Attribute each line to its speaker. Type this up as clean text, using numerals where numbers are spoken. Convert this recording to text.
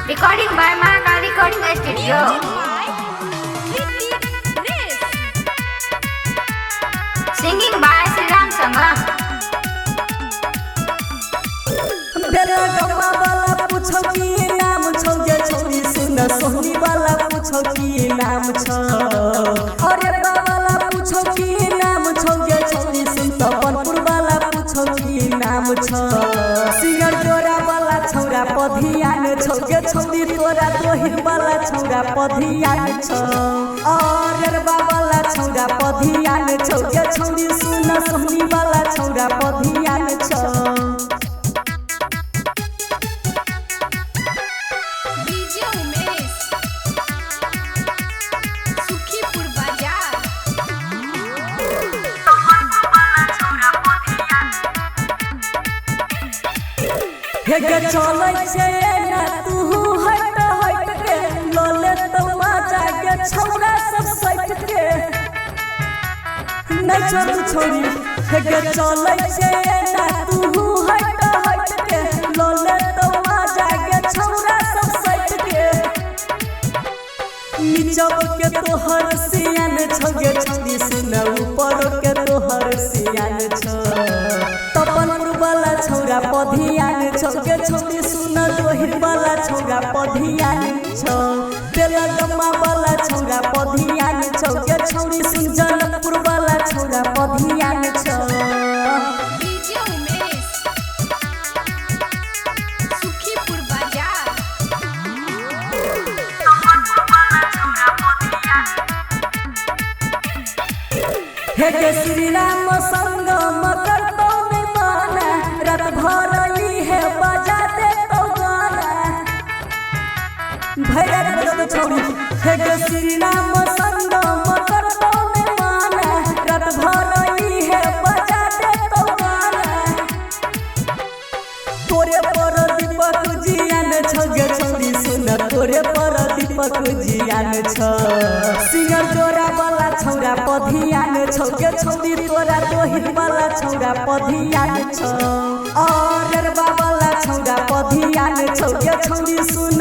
Speaker 1: Recording by Mahakal Recording Studio. Singing by Sri Ram Sangam.
Speaker 2: बेला gamma वाला पूछो की नाम छौ गे छोरी सुन सोहनी वाला पूछो की नाम छौ अरे वाला पूछो की नाम छौ गे छोरी सुन तपनपुर वाला पूछो की नाम छौ सिंगर तोरा वाला छौरा पधियान छौ गे छोरी तोरा दोहिर वाला छौरा पधियान छौ अरे वाला छौरा पधियान छौ गे छोरी सुन सोहनी वाला छौरा पधियान छौ हे गे चलै छे ना तू हट हट के लोले तो बाजा गे छौरा सब सट के नै छोरू छोरी हे गे चलै छे ना तू हट हट के लोले तो बाजा गे छौरा सब सट के नीचो के तोहर सियान छौ गे छोरी सुन ऊपर के तोहर सियान छौ तपनपुर वाला छौरा पधियान छौ गे छोरी सुन दोहिर वाला छौरा पधियान छौ बेला गम्मा वाला छौरा पधियान छौ गे छोरी सुन जनकपुर वाला छौरा पधियान छौ हे गे श्री राम संगम करतो ने माना रात भर है बजा दे तो गाना भैरव जब छोड़ी हे गे श्री राम संगम करतो ने माना रात भर है बजा दे तो गाना तोरे पर दीपक जियान छौ गे छोरी सुन तोरे पर दीपक जियान छौ सिंगर तोरा वाला छौरा पधियान छौ गे छोरी तोरा दोहिर वाला छौरा पधियान छौ अरे वाला छौरा पधियान छौ गे छोरी सुन